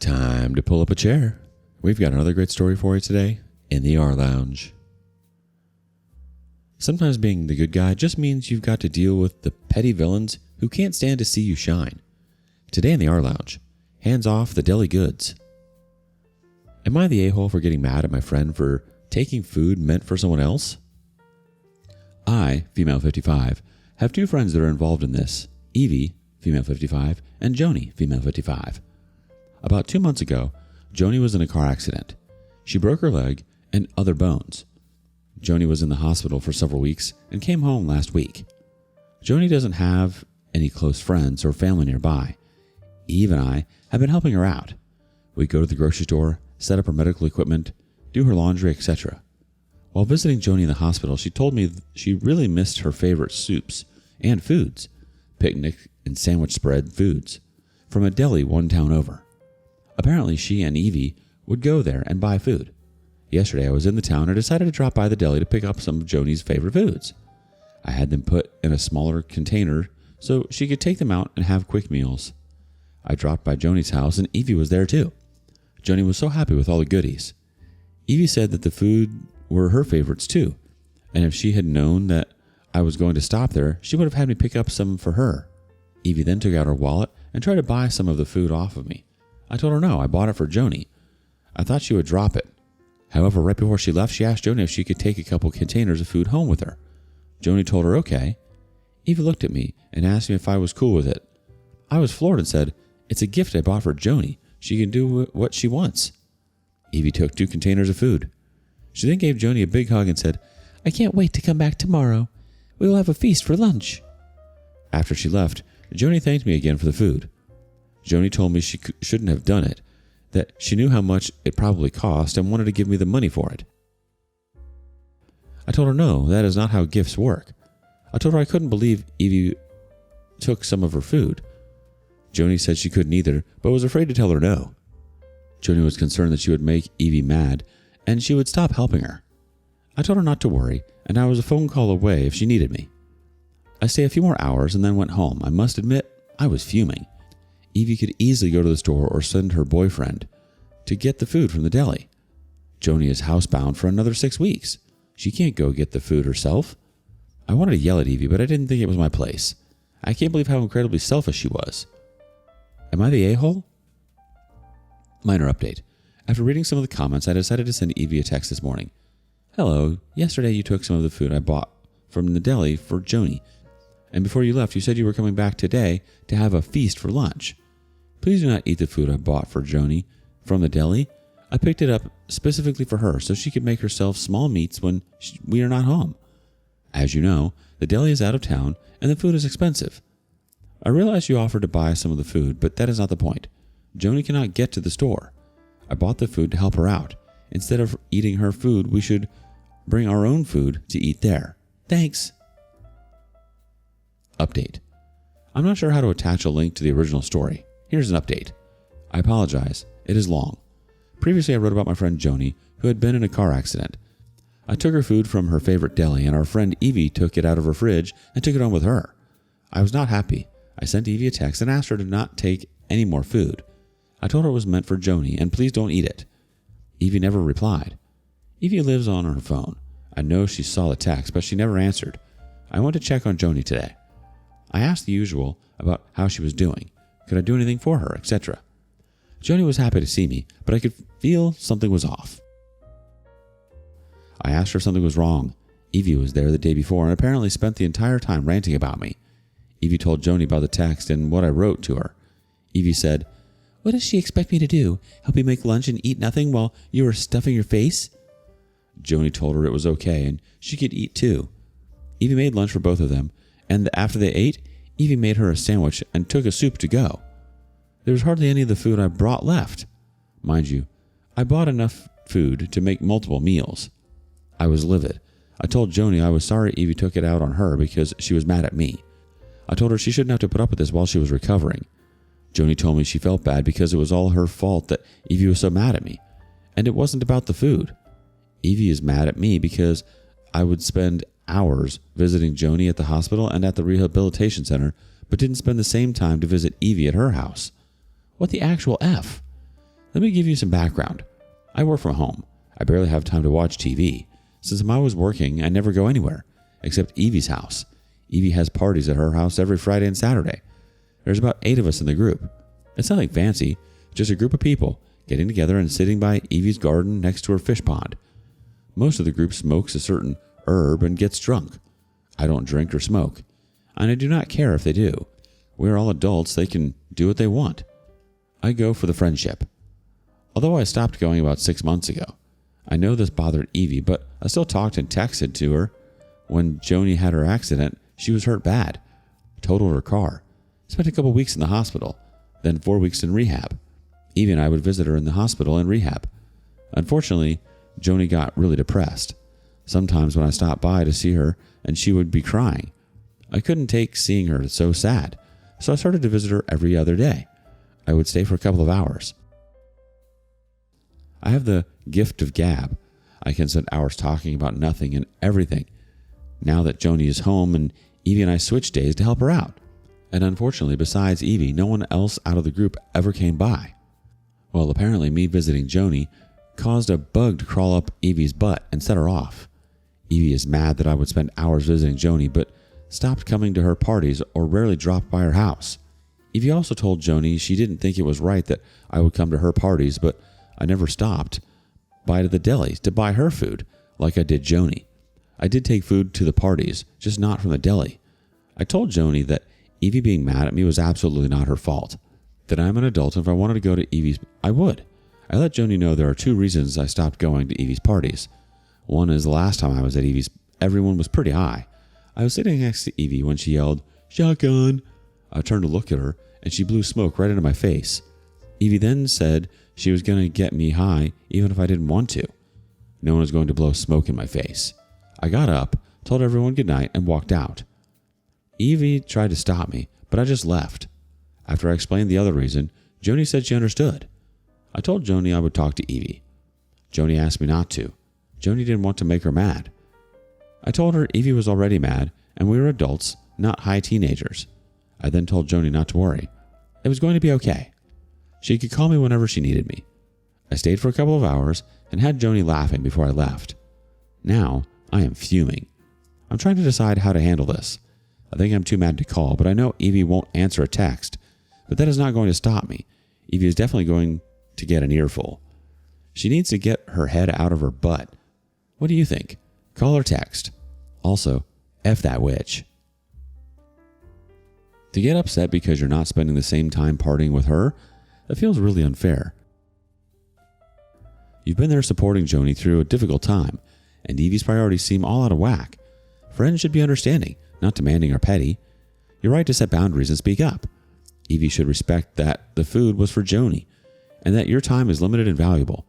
Time to pull up a chair. We've got another great story for you today in the rLounge. Sometimes being the good guy just means you've got to deal with the petty villains who can't stand to see you shine. Today in the rLounge, hands off the deli goods. Am I the a-hole for getting mad at my friend for taking food meant for someone else? I, female 55, have two friends that are involved in this, Evie, female 55, and Joni, female 55. About 2 months ago, Joni was in a car accident. She broke her leg and other bones. Joni was in the hospital for several weeks and came home last week. Joni doesn't have any close friends or family nearby. Eve and I have been helping her out. We go to the grocery store, set up her medical equipment, do her laundry, etc. While visiting Joni in the hospital, she told me she really missed her favorite soups and foods, picnic and sandwich spread foods, from a deli one town over. Apparently, she and Evie would go there and buy food. Yesterday, I was in the town and decided to drop by the deli to pick up some of Joni's favorite foods. I had them put in a smaller container so she could take them out and have quick meals. I dropped by Joni's house and Evie was there too. Joni was so happy with all the goodies. Evie said that the food were her favorites too, and if she had known that I was going to stop there, she would have had me pick up some for her. Evie then took out her wallet and tried to buy some of the food off of me. I told her no, I bought it for Joni. I thought she would drop it. However, right before she left, she asked Joni if she could take a couple containers of food home with her. Joni told her okay. Evie looked at me and asked me if I was cool with it. I was floored and said, "It's a gift I bought for Joni. She can do what she wants." Evie took 2 containers of food. She then gave Joni a big hug and said, "I can't wait to come back tomorrow. We will have a feast for lunch." After she left, Joni thanked me again for the food. Joni told me she shouldn't have done it, that she knew how much it probably cost and wanted to give me the money for it. I told her no, that is not how gifts work. I told her I couldn't believe Evie took some of her food. Joni said she couldn't either, but was afraid to tell her no. Joni was concerned that she would make Evie mad and she would stop helping her. I told her not to worry, and I was a phone call away if she needed me. I stayed a few more hours and then went home. I must admit, I was fuming. Evie could easily go to the store or send her boyfriend to get the food from the deli. Joni is housebound for another 6 weeks. She can't go get the food herself. I wanted to yell at Evie, but I didn't think it was my place. I can't believe how incredibly selfish she was. Am I the a-hole? Minor update. After reading some of the comments, I decided to send Evie a text this morning. "Hello, yesterday you took some of the food I bought from the deli for Joni, and before you left you said you were coming back today to have a feast for lunch. Please do not eat the food I bought for Joni from the deli. I picked it up specifically for her so she could make herself small meats when we are not home. As you know, the deli is out of town and the food is expensive. I realize you offered to buy some of the food, but that is not the point. Joni cannot get to the store. I bought the food to help her out. Instead of eating her food, we should bring our own food to eat there. Thanks." Update. I'm not sure how to attach a link to the original story. Here's an update. I apologize. It is long. Previously, I wrote about my friend Joni, who had been in a car accident. I took her food from her favorite deli, and our friend Evie took it out of her fridge and took it home with her. I was not happy. I sent Evie a text and asked her to not take any more food. I told her it was meant for Joni, and please don't eat it. Evie never replied. Evie lives on her phone. I know she saw the text, but she never answered. I went to check on Joni today. I asked the usual about how she was doing. Could I do anything for her, etc. Joni was happy to see me, but I could feel something was off. I asked her if something was wrong. Evie was there the day before and apparently spent the entire time ranting about me. Evie told Joni about the text and what I wrote to her. Evie said, "What does she expect me to do? Help you make lunch and eat nothing while you are stuffing your face?" Joni told her it was okay and she could eat too. Evie made lunch for both of them, and after they ate, Evie made her a sandwich and took a soup to go. There was hardly any of the food I brought left. Mind you, I bought enough food to make multiple meals. I was livid. I told Joni I was sorry Evie took it out on her because she was mad at me. I told her she shouldn't have to put up with this while she was recovering. Joni told me she felt bad because it was all her fault that Evie was so mad at me, and it wasn't about the food. Evie is mad at me because I would spend hours visiting Joni at the hospital and at the rehabilitation center, but didn't spend the same time to visit Evie at her house. What the actual F? Let me give you some background. I work from home. I barely have time to watch TV. Since I'm always working, I never go anywhere, except Evie's house. Evie has parties at her house every Friday and Saturday. There's about 8 of us in the group. It's nothing fancy, just a group of people getting together and sitting by Evie's garden next to her fish pond. Most of the group smokes a certain herb and gets drunk. I don't drink or smoke, and I do not care if they do. We're all adults, they can do what they want. I go for the friendship. Although I stopped going about 6 months ago. I know this bothered Evie, but I still talked and texted to her. When Joni had her accident, she was hurt bad. Totaled her car. Spent a couple weeks in the hospital, then 4 weeks in rehab. Evie and I would visit her in the hospital and rehab. Unfortunately, Joni got really depressed. Sometimes when I stopped by to see her, and she would be crying. I couldn't take seeing her so sad, so I started to visit her every other day. I would stay for a couple of hours. I have the gift of gab. I can spend hours talking about nothing and everything. Now that Joni is home, and Evie and I switched days to help her out. And unfortunately, besides Evie, no one else out of the group ever came by. Well, apparently me visiting Joni caused a bug to crawl up Evie's butt and set her off. Evie is mad that I would spend hours visiting Joni, but stopped coming to her parties or rarely dropped by her house. Evie also told Joni she didn't think it was right that I would come to her parties, but I never stopped by to the deli to buy her food like I did Joni. I did take food to the parties, just not from the deli. I told Joni that Evie being mad at me was absolutely not her fault, that I'm an adult and if I wanted to go to Evie's, I would. I let Joni know there are 2 reasons I stopped going to Evie's parties. One is the last time I was at Evie's, everyone was pretty high. I was sitting next to Evie when she yelled, "Shotgun!" I turned to look at her, and she blew smoke right into my face. Evie then said she was going to get me high even if I didn't want to. No one was going to blow smoke in my face. I got up, told everyone goodnight, and walked out. Evie tried to stop me, but I just left. After I explained the other reason, Joni said she understood. I told Joni I would talk to Evie. Joni asked me not to. Joni didn't want to make her mad. I told her Evie was already mad, and we were adults, not high teenagers. I then told Joni not to worry. It was going to be okay. She could call me whenever she needed me. I stayed for a couple of hours and had Joni laughing before I left. Now, I am fuming. I'm trying to decide how to handle this. I think I'm too mad to call, but I know Evie won't answer a text. But that is not going to stop me. Evie is definitely going to get an earful. She needs to get her head out of her butt. What do you think? Call or text. Also, F that witch. To get upset because you're not spending the same time partying with her, that feels really unfair. You've been there supporting Joni through a difficult time, and Evie's priorities seem all out of whack. Friends should be understanding, not demanding or petty. You're right to set boundaries and speak up. Evie should respect that the food was for Joni, and that your time is limited and valuable.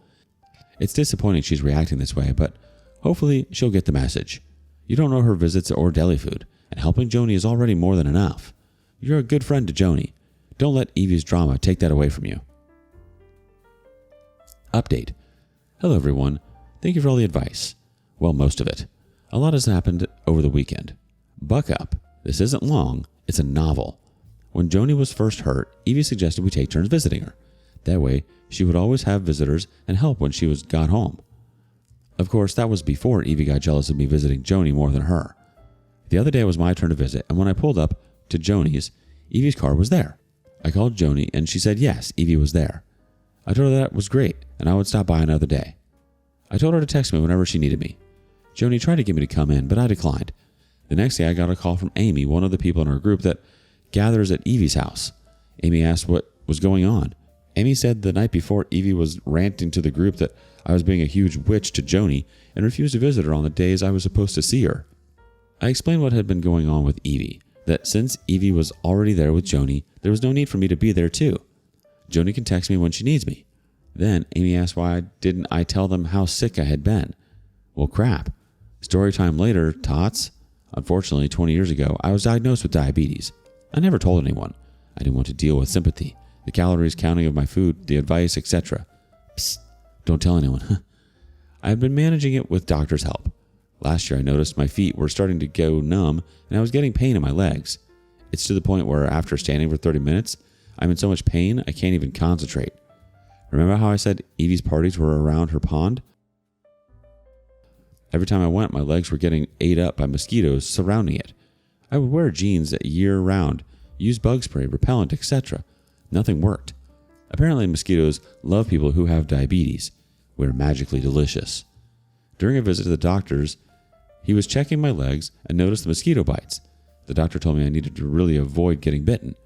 It's disappointing she's reacting this way, but hopefully she'll get the message. You don't know her visits or deli food, and helping Joni is already more than enough. You're a good friend to Joni. Don't let Evie's drama take that away from you. Update. Hello everyone. Thank you for all the advice. Well, most of it. A lot has happened over the weekend. Buck up. This isn't long. It's a novel. When Joni was first hurt, Evie suggested we take turns visiting her. That way, she would always have visitors and help when she got home. Of course, that was before Evie got jealous of me visiting Joni more than her. The other day it was my turn to visit, and when I pulled up to Joni's, Evie's car was there. I called Joni, and she said yes, Evie was there. I told her that was great, and I would stop by another day. I told her to text me whenever she needed me. Joni tried to get me to come in, but I declined. The next day I got a call from Amy, one of the people in our group that gathers at Evie's house. Amy asked what was going on. Amy said the night before Evie was ranting to the group that I was being a huge witch to Joni and refused to visit her on the days I was supposed to see her. I explained what had been going on with Evie, that since Evie was already there with Joni, there was no need for me to be there too. Joni can text me when she needs me. Then Amy asked why didn't I tell them how sick I had been. Well, crap. Story time later, tots. Unfortunately, 20 years ago, I was diagnosed with diabetes. I never told anyone. I didn't want to deal with sympathy, the calories counting of my food, the advice, etc. Psst, don't tell anyone. I have been managing it with doctor's help. Last year I noticed my feet were starting to go numb and I was getting pain in my legs. It's to the point where after standing for 30 minutes, I'm in so much pain I can't even concentrate. Remember how I said Evie's parties were around her pond? Every time I went, my legs were getting ate up by mosquitoes surrounding it. I would wear jeans year-round, use bug spray, repellent, etc. Nothing worked. Apparently, mosquitoes love people who have diabetes. We're magically delicious. During a visit to the doctor's, he was checking my legs and noticed the mosquito bites. The doctor told me I needed to really avoid getting bitten.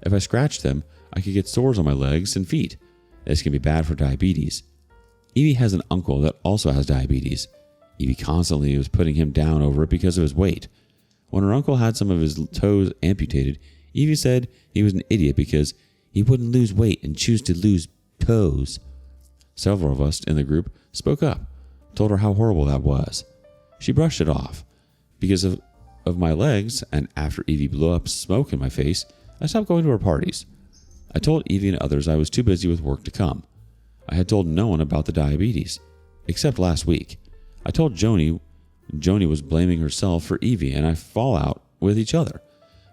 If I scratched them, I could get sores on my legs and feet. This can be bad for diabetes. Evie has an uncle that also has diabetes. Evie constantly was putting him down over it because of his weight. When her uncle had some of his toes amputated, Evie said he was an idiot because he wouldn't lose weight and choose to lose toes. Several of us in the group spoke up, told her how horrible that was. She brushed it off. Because of my legs, and after Evie blew up smoke in my face, I stopped going to her parties. I told Evie and others I was too busy with work to come. I had told no one about the diabetes, except last week. I told Joni was blaming herself for Evie and I fall out with each other.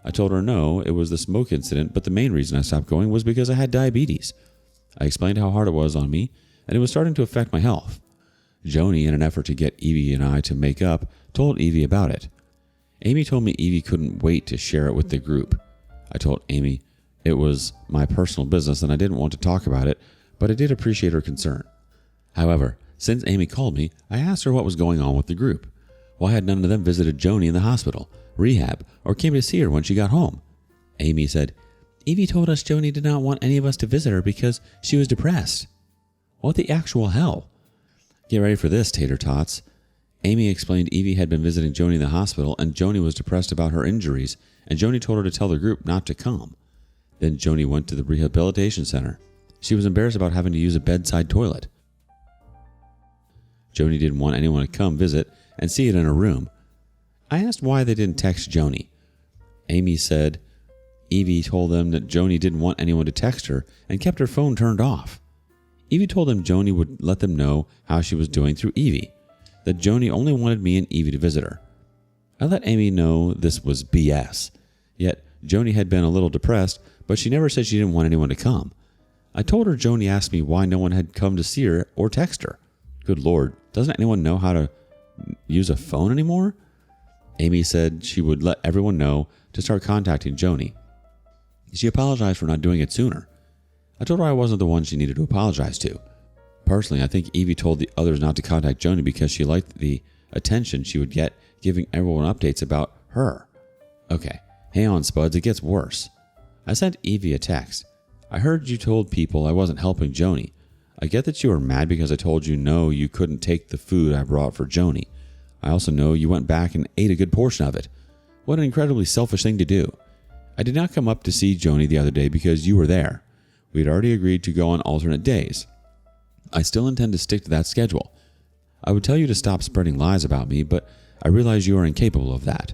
I told her no, it was the smoke incident, but the main reason I stopped going was because I had diabetes. I explained how hard it was on me, and it was starting to affect my health. Joni, in an effort to get Evie and I to make up, told Evie about it. Amy told me Evie couldn't wait to share it with the group. I told Amy it was my personal business and I didn't want to talk about it, but I did appreciate her concern. However, since Amy called me, I asked her what was going on with the group. Why had none of them visited Joni in the hospital, rehab, or came to see her when she got home? Amy said, Evie told us Joni did not want any of us to visit her because she was depressed. What the actual hell? Get ready for this, tater tots. Amy explained Evie had been visiting Joni in the hospital and Joni was depressed about her injuries and Joni told her to tell the group not to come. Then Joni went to the rehabilitation center. She was embarrassed about having to use a bedside toilet. Joni didn't want anyone to come visit and see it in her room. I asked why they didn't text Joni. Amy said Evie told them that Joni didn't want anyone to text her and kept her phone turned off. Evie told them Joni would let them know how she was doing through Evie, that Joni only wanted me and Evie to visit her. I let Amy know this was BS, yet Joni had been a little depressed, but she never said she didn't want anyone to come. I told her Joni asked me why no one had come to see her or text her. Good Lord, doesn't anyone know how to use a phone anymore? Amy said she would let everyone know to start contacting Joni. She apologized for not doing it sooner. I told her I wasn't the one she needed to apologize to. Personally, I think Evie told the others not to contact Joni because she liked the attention she would get giving everyone updates about her. Okay, hang on, Spuds, it gets worse. I sent Evie a text. I heard you told people I wasn't helping Joni. I get that you were mad because I told you no, you couldn't take the food I brought for Joni. I also know you went back and ate a good portion of it. What an incredibly selfish thing to do. I did not come up to see Joni the other day because you were there. We had already agreed to go on alternate days. I still intend to stick to that schedule. I would tell you to stop spreading lies about me, but I realize you are incapable of that.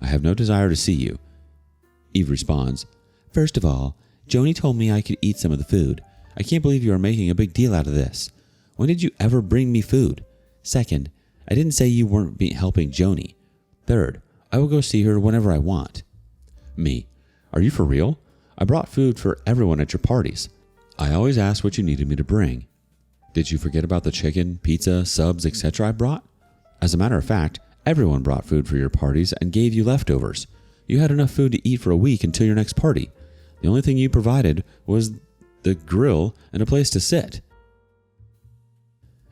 I have no desire to see you. Eve responds, First of all, Joni told me I could eat some of the food. I can't believe you are making a big deal out of this. When did you ever bring me food? Second, I didn't say you weren't helping Joni. Third, I will go see her whenever I want. Me, are you for real? I brought food for everyone at your parties. I always asked what you needed me to bring. Did you forget about the chicken, pizza, subs, etc. I brought? As a matter of fact, everyone brought food for your parties and gave you leftovers. You had enough food to eat for a week until your next party. The only thing you provided was the grill and a place to sit.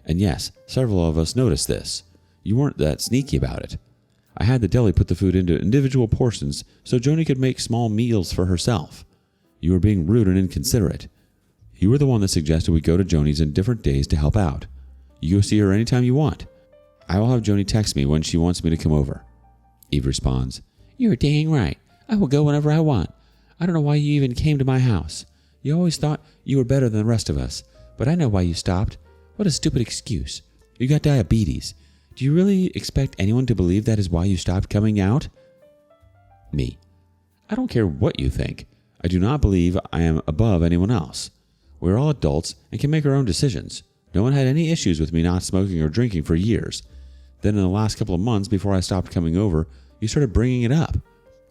And yes, several of us noticed this. You weren't that sneaky about it. I had the deli put the food into individual portions so Joni could make small meals for herself. You were being rude and inconsiderate. You were the one that suggested we go to Joni's in different days to help out. You go see her anytime you want. I will have Joni text me when she wants me to come over. Eve responds, You're dang right. I will go whenever I want. I don't know why you even came to my house. You always thought you were better than the rest of us, but I know why you stopped. What a stupid excuse. You got diabetes. Do you really expect anyone to believe that is why you stopped coming out? Me. I don't care what you think. I do not believe I am above anyone else. We're all adults and can make our own decisions. No one had any issues with me not smoking or drinking for years. Then in the last couple of months before I stopped coming over, you started bringing it up.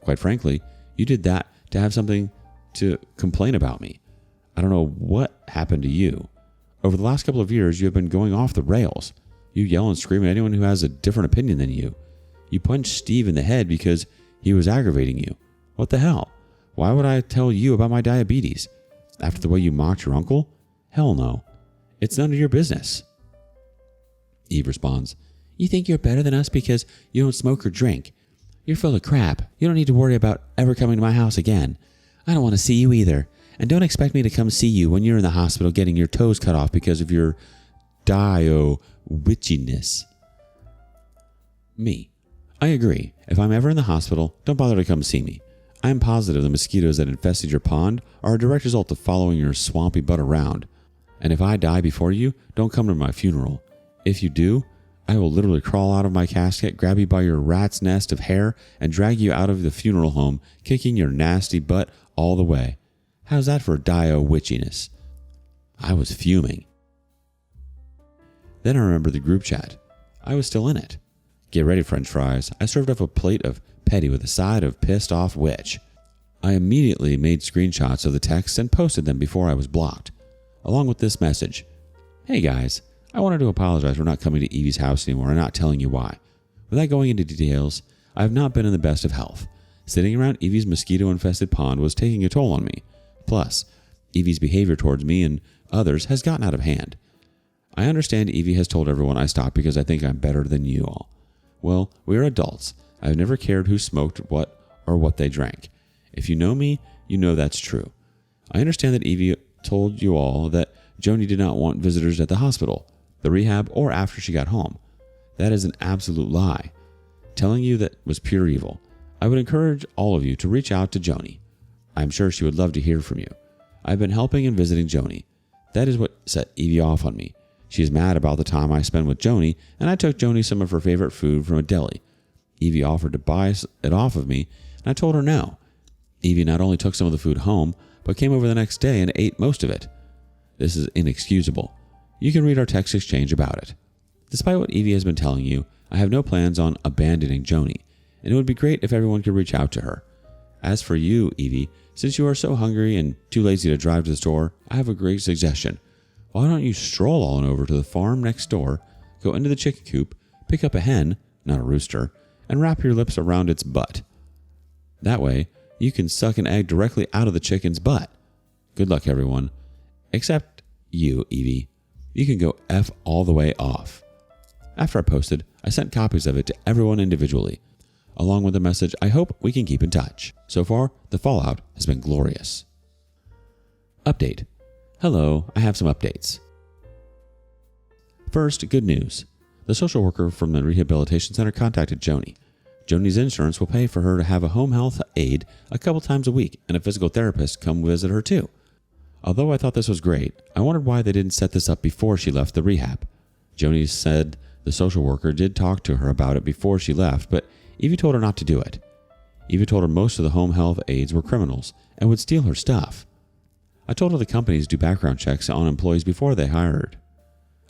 Quite frankly, you did that to have something to complain about me. I don't know what happened to you. Over the last couple of years, you have been going off the rails. You yell and scream at anyone who has a different opinion than you. You punched Steve in the head because he was aggravating you. What the hell? Why would I tell you about my diabetes? After the way you mocked your uncle? Hell no. It's none of your business. Eve responds, You think you're better than us because you don't smoke or drink. You're full of crap. You don't need to worry about ever coming to my house again. I don't want to see you either. And don't expect me to come see you when you're in the hospital getting your toes cut off because of your witchiness. Me. I agree. If I'm ever in the hospital, don't bother to come see me. I am positive the mosquitoes that infested your pond are a direct result of following your swampy butt around. And if I die before you, don't come to my funeral. If you do, I will literally crawl out of my casket, grab you by your rat's nest of hair, and drag you out of the funeral home, kicking your nasty butt all the way. How's that for witchiness? I was fuming. Then I remembered the group chat. I was still in it. Get ready, French fries. I served up a plate of petty with a side of pissed off witch. I immediately made screenshots of the text and posted them before I was blocked, along with this message. Hey guys, I wanted to apologize for not coming to Evie's house anymore and not telling you why. Without going into details, I have not been in the best of health. Sitting around Evie's mosquito-infested pond was taking a toll on me. Plus, Evie's behavior towards me and others has gotten out of hand. I understand Evie has told everyone I stopped because I think I'm better than you all. Well, we are adults. I've never cared who smoked what or what they drank. If you know me, you know that's true. I understand that Evie told you all that Joni did not want visitors at the hospital, the rehab, or after she got home. That is an absolute lie. Telling you that was pure evil. I would encourage all of you to reach out to Joni. I'm sure she would love to hear from you. I've been helping and visiting Joni. That is what set Evie off on me. She is mad about the time I spent with Joni, and I took Joni some of her favorite food from a deli. Evie offered to buy it off of me, and I told her no. Evie not only took some of the food home, but came over the next day and ate most of it. This is inexcusable. You can read our text exchange about it. Despite what Evie has been telling you, I have no plans on abandoning Joni, and it would be great if everyone could reach out to her. As for you, Evie, since you are so hungry and too lazy to drive to the store, I have a great suggestion. Why don't you stroll on over to the farm next door, go into the chicken coop, pick up a hen, not a rooster, and wrap your lips around its butt. That way, you can suck an egg directly out of the chicken's butt. Good luck, everyone. Except you, Evie. You can go F all the way off. After I posted, I sent copies of it to everyone individually, along with a message I hope we can keep in touch. So far, the fallout has been glorious. Update. Hello, I have some updates. First, good news. The social worker from the rehabilitation center contacted Joni. Joni's insurance will pay for her to have a home health aide a couple times a week and a physical therapist come visit her too. Although I thought this was great, I wondered why they didn't set this up before she left the rehab. Joni said the social worker did talk to her about it before she left, but Evie told her not to do it. Evie told her most of the home health aides were criminals and would steal her stuff. I told her the companies do background checks on employees before they hired.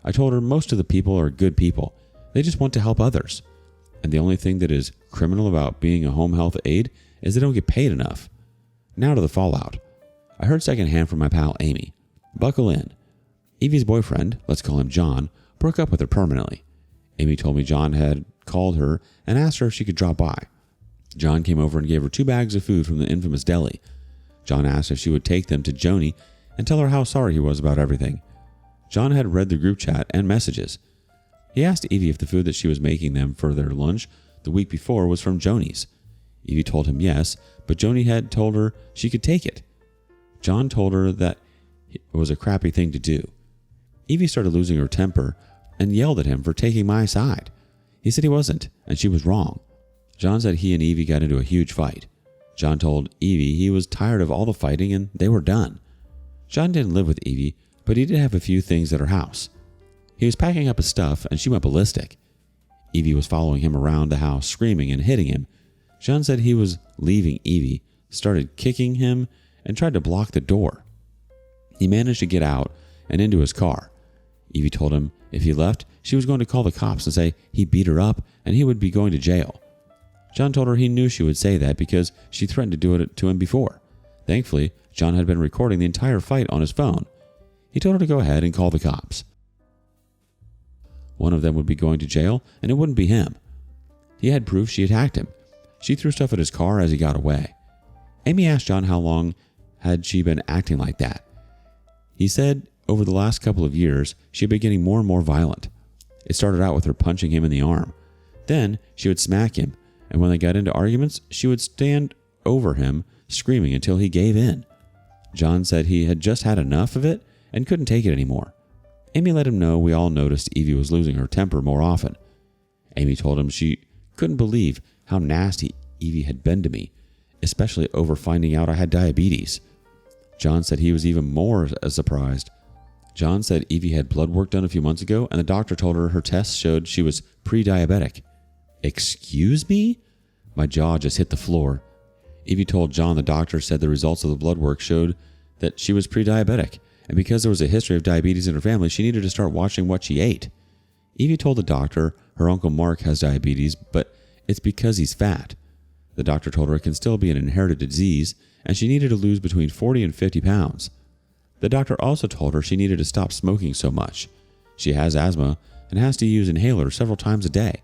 I told her most of the people are good people. They just want to help others. And the only thing that is criminal about being a home health aide is they don't get paid enough. Now to the fallout. I heard secondhand from my pal Amy. Buckle in. Evie's boyfriend, let's call him John, broke up with her permanently. Amy told me John had called her and asked her if she could drop by. John came over and gave her 2 bags of food from the infamous deli. John asked if she would take them to Joni and tell her how sorry he was about everything. John had read the group chat and messages. He asked Evie if the food that she was making them for their lunch the week before was from Joni's. Evie told him yes, but Joni had told her she could take it. John told her that it was a crappy thing to do. Evie started losing her temper and yelled at him for taking my side. He said he wasn't, and she was wrong. John said he and Evie got into a huge fight. John told Evie he was tired of all the fighting and they were done. John didn't live with Evie, but he did have a few things at her house. He was packing up his stuff and she went ballistic. Evie was following him around the house, screaming and hitting him. John said he was leaving Evie, started kicking him, and tried to block the door. He managed to get out and into his car. Evie told him if he left, she was going to call the cops and say he beat her up and he would be going to jail. John told her he knew she would say that because she threatened to do it to him before. Thankfully, John had been recording the entire fight on his phone. He told her to go ahead and call the cops. One of them would be going to jail, and it wouldn't be him. He had proof she attacked him. She threw stuff at his car as he got away. Amy asked John how long had she been acting like that. He said over the last couple of years, she had been getting more and more violent. It started out with her punching him in the arm. Then she would smack him, and when they got into arguments, she would stand over him, screaming until he gave in. John said he had just had enough of it and couldn't take it anymore. Amy let him know we all noticed Evie was losing her temper more often. Amy told him she couldn't believe how nasty Evie had been to me, especially over finding out I had diabetes. John said he was even more surprised. John said Evie had blood work done a few months ago, and the doctor told her her tests showed she was pre-diabetic. Excuse me? My jaw just hit the floor. Evie told John the doctor said the results of the blood work showed that she was pre-diabetic, and because there was a history of diabetes in her family, she needed to start watching what she ate. Evie told the doctor her Uncle Mark has diabetes, but it's because he's fat. The doctor told her it can still be an inherited disease, and she needed to lose between 40 and 50 pounds. The doctor also told her she needed to stop smoking so much. She has asthma and has to use inhalers several times a day.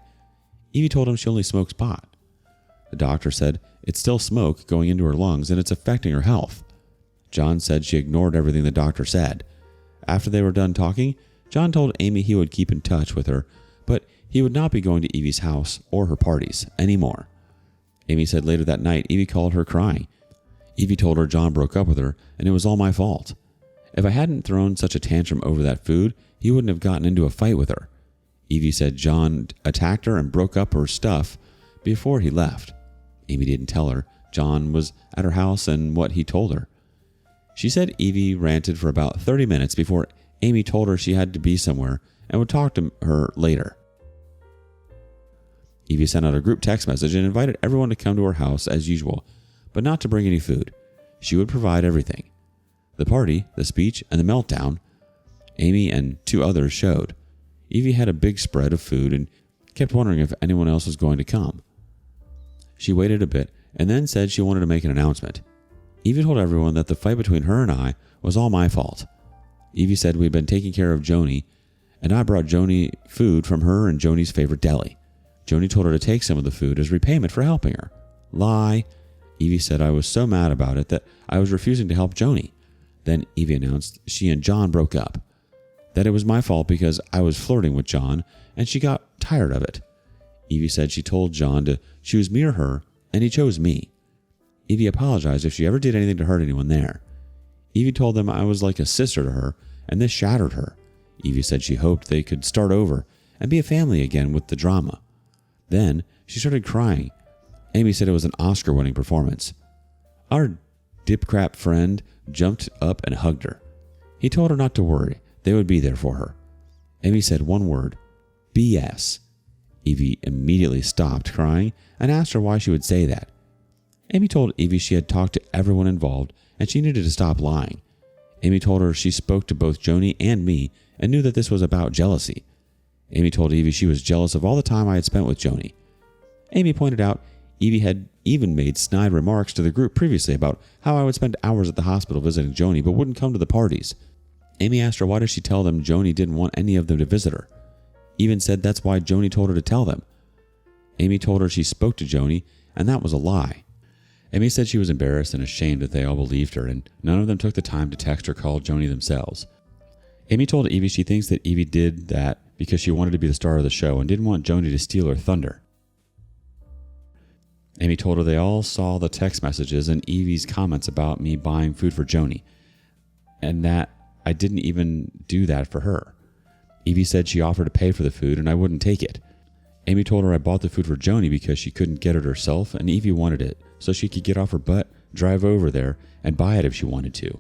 Evie told him she only smokes pot. The doctor said it's still smoke going into her lungs and it's affecting her health. John said she ignored everything the doctor said. After they were done talking, John told Amy he would keep in touch with her, but he would not be going to Evie's house or her parties anymore. Amy said later that night Evie called her crying. Evie told her John broke up with her and it was all my fault. If I hadn't thrown such a tantrum over that food, he wouldn't have gotten into a fight with her. Evie said John attacked her and broke up her stuff before he left. Amy didn't tell her John was at her house and what he told her. She said Evie ranted for about 30 minutes before Amy told her she had to be somewhere and would talk to her later. Evie sent out a group text message and invited everyone to come to her house as usual, but not to bring any food. She would provide everything. The party, the speech, and the meltdown, Amy and 2 others showed. Evie had a big spread of food and kept wondering if anyone else was going to come. She waited a bit and then said she wanted to make an announcement. Evie told everyone that the fight between her and I was all my fault. Evie said we'd been taking care of Joni, and I brought Joni food from her and Joni's favorite deli. Joni told her to take some of the food as repayment for helping her. Lie. Evie said I was so mad about it that I was refusing to help Joni. Then Evie announced she and John broke up. That it was my fault because I was flirting with John, and she got tired of it. Evie said she told John to choose me or her, and he chose me. Evie apologized if she ever did anything to hurt anyone there. Evie told them I was like a sister to her, and this shattered her. Evie said she hoped they could start over and be a family again with the drama. Then she started crying. Amy said it was an Oscar-winning performance. Our dipcrap friend jumped up and hugged her. He told her not to worry. They would be there for her. Amy said one word, BS. Evie immediately stopped crying and asked her why she would say that. Amy told Evie she had talked to everyone involved and she needed to stop lying. Amy told her she spoke to both Joni and me and knew that this was about jealousy. Amy told Evie she was jealous of all the time I had spent with Joni. Amy pointed out Evie had even made snide remarks to the group previously about how I would spend hours at the hospital visiting Joni but wouldn't come to the parties. Amy asked her why did she tell them Joni didn't want any of them to visit her. Even said that's why Joni told her to tell them. Amy told her she spoke to Joni, and that was a lie. Amy said she was embarrassed and ashamed that they all believed her, and none of them took the time to text or call Joni themselves. Amy told Evie she thinks that Evie did that because she wanted to be the star of the show and didn't want Joni to steal her thunder. Amy told her they all saw the text messages and Evie's comments about me buying food for Joni, and that I didn't even do that for her. Evie said she offered to pay for the food and I wouldn't take it. Amy told her I bought the food for Joni because she couldn't get it herself and Evie wanted it so she could get off her butt, drive over there, and buy it if she wanted to.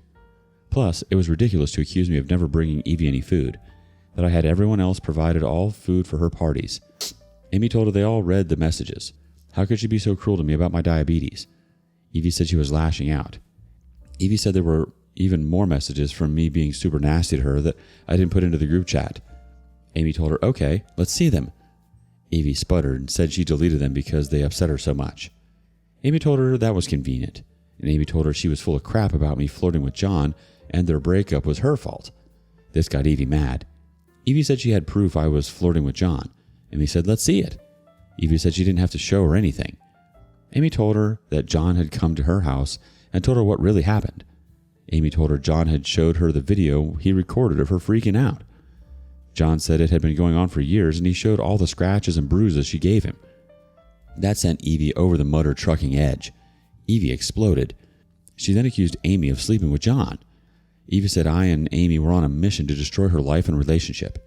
Plus, it was ridiculous to accuse me of never bringing Evie any food, that I had everyone else provided all food for her parties. Amy told her they all read the messages. How could she be so cruel to me about my diabetes? Evie said she was lashing out. Evie said there were even more messages from me being super nasty to her that I didn't put into the group chat. Amy told her, okay, let's see them. Evie sputtered and said she deleted them because they upset her so much. Amy told her that was convenient, and Amy told her she was full of crap about me flirting with John and their breakup was her fault. This got Evie mad. Evie said she had proof I was flirting with John. Amy said, let's see it. Evie said she didn't have to show her anything. Amy told her that John had come to her house and told her what really happened. Amy told her John had showed her the video he recorded of her freaking out. John said it had been going on for years and he showed all the scratches and bruises she gave him. That sent Evie over the mutter trucking edge. Evie exploded. She then accused Amy of sleeping with John. Evie said I and Amy were on a mission to destroy her life and relationship.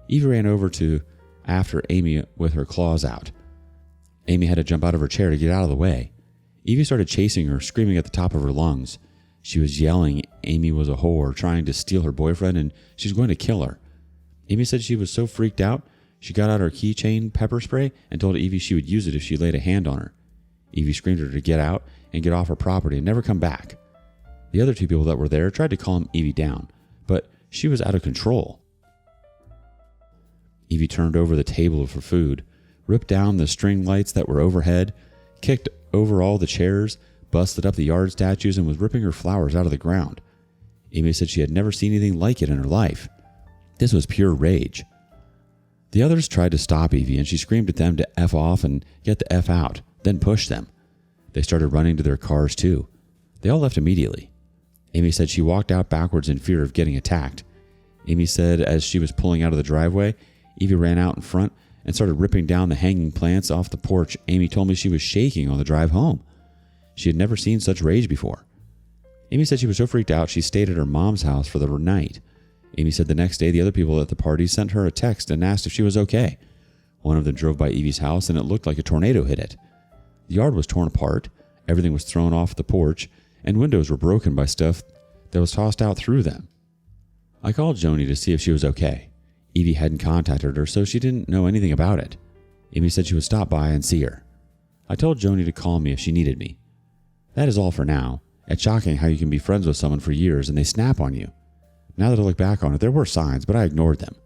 Evie ran over to after Amy with her claws out. Amy had to jump out of her chair to get out of the way. Evie started chasing her, screaming at the top of her lungs. She was yelling Amy was a whore, trying to steal her boyfriend, and she's going to kill her. Amy said she was so freaked out, she got out her keychain pepper spray and told Evie she would use it if she laid a hand on her. Evie screamed at her to get out and get off her property and never come back. The other two people that were there tried to calm Evie down, but she was out of control. Evie turned over the table for food, ripped down the string lights that were overhead, kicked over all the chairs, busted up the yard statues, and was ripping her flowers out of the ground. Amy said she had never seen anything like it in her life. This was pure rage. The others tried to stop Evie, and she screamed at them to F off and get the F out, then pushed them. They started running to their cars too. They all left immediately. Amy said she walked out backwards in fear of getting attacked. Amy said as she was pulling out of the driveway, Evie ran out in front and started ripping down the hanging plants off the porch. Amy told me she was shaking on the drive home. She had never seen such rage before. Amy said she was so freaked out she stayed at her mom's house for the night. Amy said the next day the other people at the party sent her a text and asked if she was okay. One of them drove by Evie's house and it looked like a tornado hit it. The yard was torn apart, everything was thrown off the porch, and windows were broken by stuff that was tossed out through them. I called Joni to see if she was okay. Evie hadn't contacted her, so she didn't know anything about it. Amy said she would stop by and see her. I told Joni to call me if she needed me. That is all for now. It's shocking how you can be friends with someone for years and they snap on you. Now that I look back on it, there were signs, but I ignored them.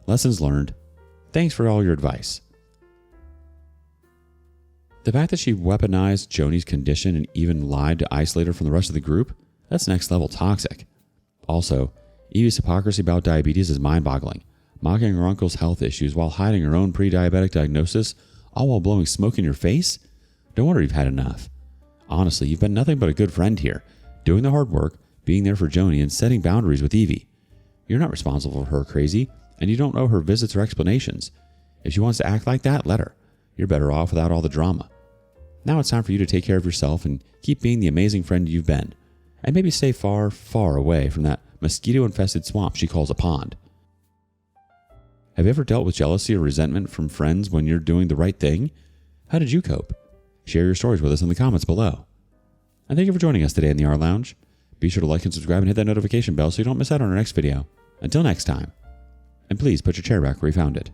Lessons learned. Thanks for all your advice. The fact that she weaponized Joni's condition and even lied to isolate her from the rest of the group, that's next level toxic. Also, Evie's hypocrisy about diabetes is mind-boggling. Mocking her uncle's health issues while hiding her own pre-diabetic diagnosis, all while blowing smoke in your face? No wonder you've had enough. Honestly, you've been nothing but a good friend here, doing the hard work, being there for Joni, and setting boundaries with Evie. You're not responsible for her crazy, and you don't owe her visits or explanations. If she wants to act like that, let her. You're better off without all the drama. Now it's time for you to take care of yourself and keep being the amazing friend you've been. And maybe stay far, far away from that mosquito-infested swamp she calls a pond. Have you ever dealt with jealousy or resentment from friends when you're doing the right thing? How did you cope? Share your stories with us in the comments below. And thank you for joining us today in the rLounge. Be sure to like and subscribe and hit that notification bell so you don't miss out on our next video. Until next time. And please put your chair back where you found it.